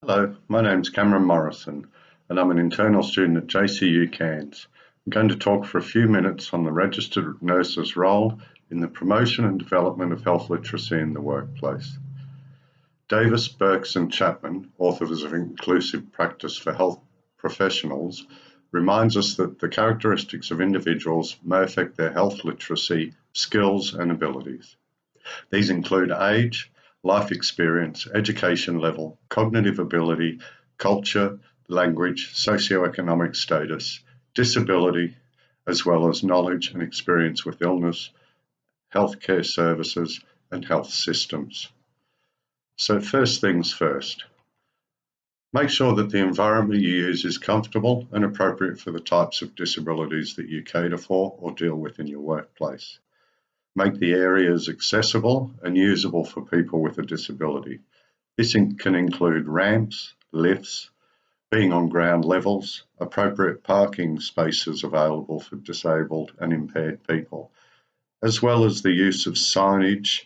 Hello, my name's Cameron Morrison and I'm an internal student at JCU Cairns. I'm going to talk for a few minutes on the registered nurse's role in the promotion and development of health literacy in the workplace. Davis, Burks and Chapman, authors of Inclusive Practice for Health Professionals, reminds us that the characteristics of individuals may affect their health literacy, skills and abilities. These include age, life experience, education level, cognitive ability, culture, language, socioeconomic status, disability, as well as knowledge and experience with illness, healthcare services, and health systems. So first things first, make sure that the environment you use is comfortable and appropriate for the types of disabilities that you cater for or deal with in your workplace. Make the areas accessible and usable for people with a disability. This can include ramps, lifts, being on ground levels, appropriate parking spaces available for disabled and impaired people, as well as the use of signage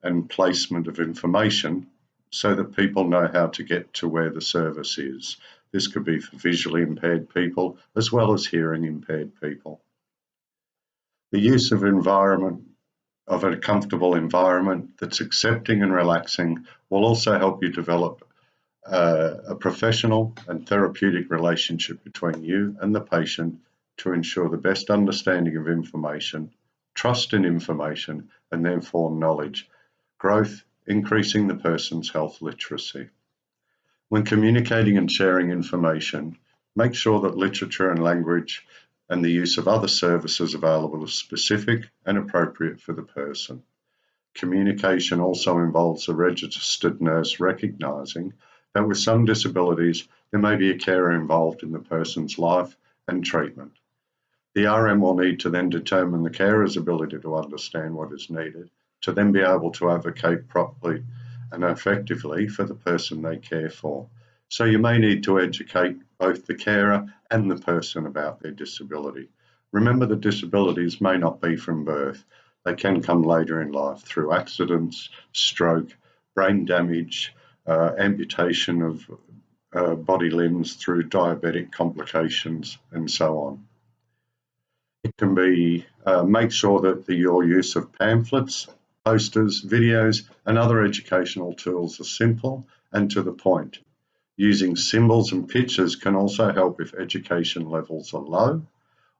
and placement of information so that people know how to get to where the service is. This could be for visually impaired people as well as hearing impaired people. The use of a comfortable environment that's accepting and relaxing will also help you develop a professional and therapeutic relationship between you and the patient to ensure the best understanding of information, trust in information, and therefore knowledge, growth, increasing the person's health literacy. When communicating and sharing information, make sure that literature and language and the use of other services available is specific and appropriate for the person. Communication also involves a registered nurse recognising that with some disabilities, there may be a carer involved in the person's life and treatment. The RM will need to then determine the carer's ability to understand what is needed, to then be able to advocate properly and effectively for the person they care for. So you may need to educate both the carer and the person about their disability. Remember that disabilities may not be from birth. They can come later in life through accidents, stroke, brain damage, amputation of body limbs through diabetic complications and so on. It can be make sure that your use of pamphlets, posters, videos and other educational tools are simple and to the point. Using symbols and pictures can also help if education levels are low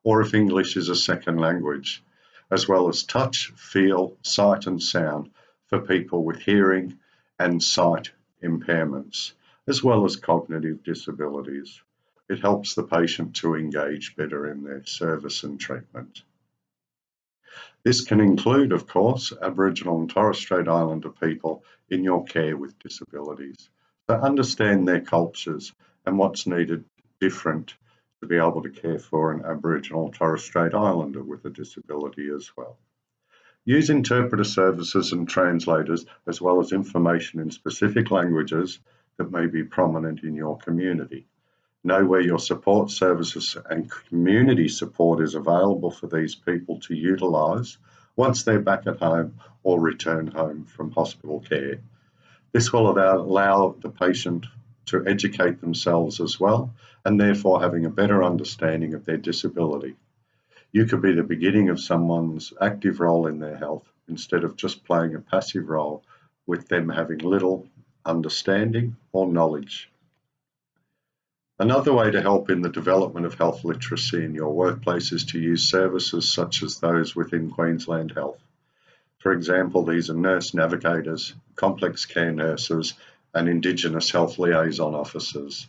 or if English is a second language, as well as touch, feel, sight and sound for people with hearing and sight impairments, as well as cognitive disabilities. It helps the patient to engage better in their service and treatment. This can include, of course, Aboriginal and Torres Strait Islander people in your care with disabilities. So understand their cultures and what's needed different to be able to care for an Aboriginal Torres Strait Islander with a disability as well. Use interpreter services and translators as well as information in specific languages that may be prominent in your community. Know where your support services and community support is available for these people to utilise once they're back at home or return home from hospital care. This will allow the patient to educate themselves as well and therefore having a better understanding of their disability. You could be the beginning of someone's active role in their health instead of just playing a passive role with them having little understanding or knowledge. Another way to help in the development of health literacy in your workplace is to use services such as those within Queensland Health. For example, these are nurse navigators, complex care nurses, and Indigenous health liaison officers.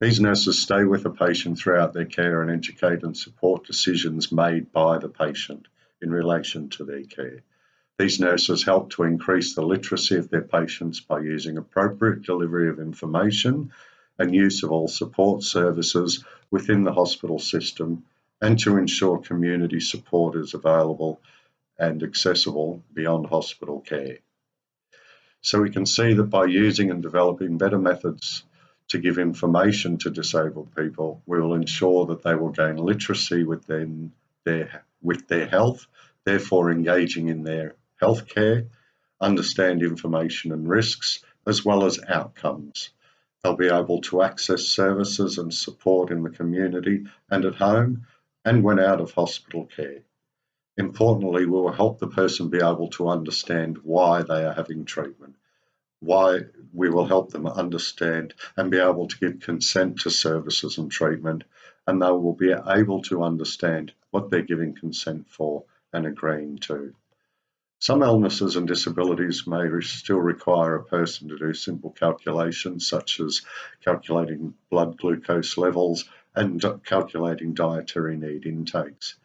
These nurses stay with a patient throughout their care and educate and support decisions made by the patient in relation to their care. These nurses help to increase the literacy of their patients by using appropriate delivery of information and use of all support services within the hospital system and to ensure community support is available and accessible beyond hospital care. So we can see that by using and developing better methods to give information to disabled people, we will ensure that they will gain literacy within their health, therefore engaging in their healthcare, understand information and risks, as well as outcomes. They'll be able to access services and support in the community and at home and when out of hospital care. Importantly, we will help the person be able to understand why they are having treatment, why we will help them understand and be able to give consent to services and treatment, and they will be able to understand what they're giving consent for and agreeing to. Some illnesses and disabilities may still require a person to do simple calculations such as calculating blood glucose levels and calculating dietary need intakes.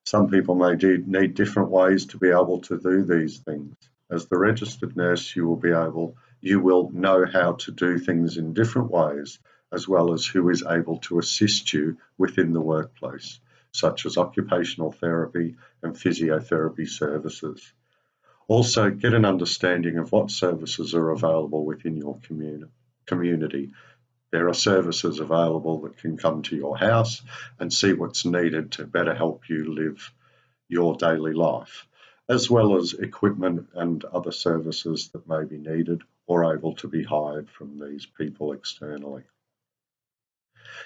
Some people may need different ways to be able to do these things. As the registered nurse, you will know how to do things in different ways, as well as who is able to assist you within the workplace, such as occupational therapy and physiotherapy services. Also, get an understanding of what services are available within your community. There are services available that can come to your house and see what's needed to better help you live your daily life, as well as equipment and other services that may be needed or able to be hired from these people externally.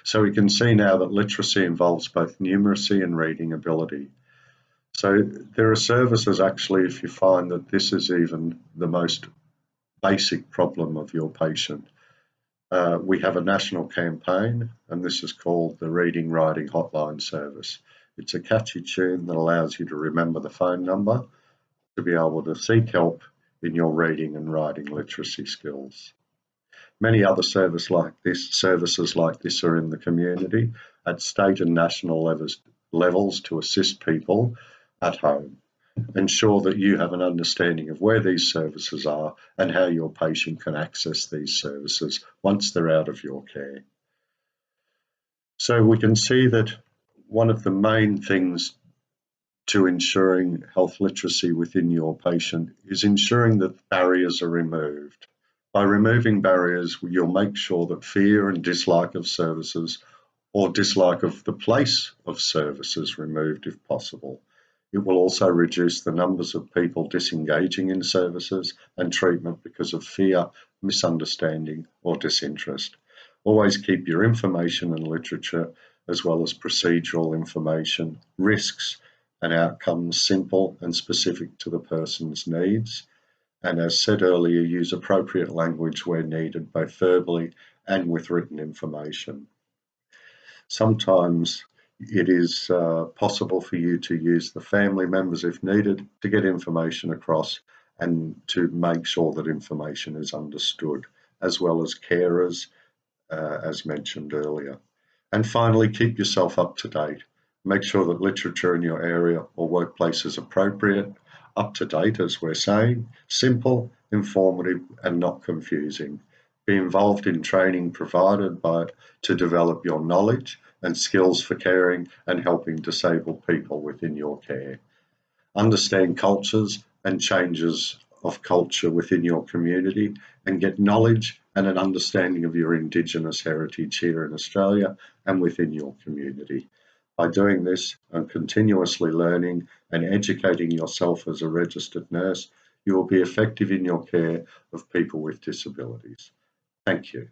So we can see now that literacy involves both numeracy and reading ability. So there are services actually, if you find that this is even the most basic problem of your patient. We have a national campaign, and this is called the Reading Writing Hotline Service. It's a catchy tune that allows you to remember the phone number to be able to seek help in your reading and writing literacy skills. Many other services like this are in the community at state and national levels to assist people at home. Ensure that you have an understanding of where these services are and how your patient can access these services once they're out of your care. So we can see that one of the main things to ensuring health literacy within your patient is ensuring that barriers are removed. By removing barriers, you'll make sure that fear and dislike of services or dislike of the place of service is removed if possible. It will also reduce the numbers of people disengaging in services and treatment because of fear, misunderstanding, or disinterest. Always keep your information and literature, as well as procedural information, risks, and outcomes simple and specific to the person's needs. And as said earlier, use appropriate language where needed, both verbally and with written information. Sometimes it is possible for you to use the family members if needed to get information across and to make sure that information is understood, as well as carers, as mentioned earlier. And finally, keep yourself up to date. Make sure that literature in your area or workplace is appropriate, up to date, as we're saying, simple, informative, and not confusing. Be involved in training provided to develop your knowledge and skills for caring and helping disabled people within your care. Understand cultures and changes of culture within your community and get knowledge and an understanding of your Indigenous heritage here in Australia and within your community. By doing this and continuously learning and educating yourself as a registered nurse, you will be effective in your care of people with disabilities. Thank you.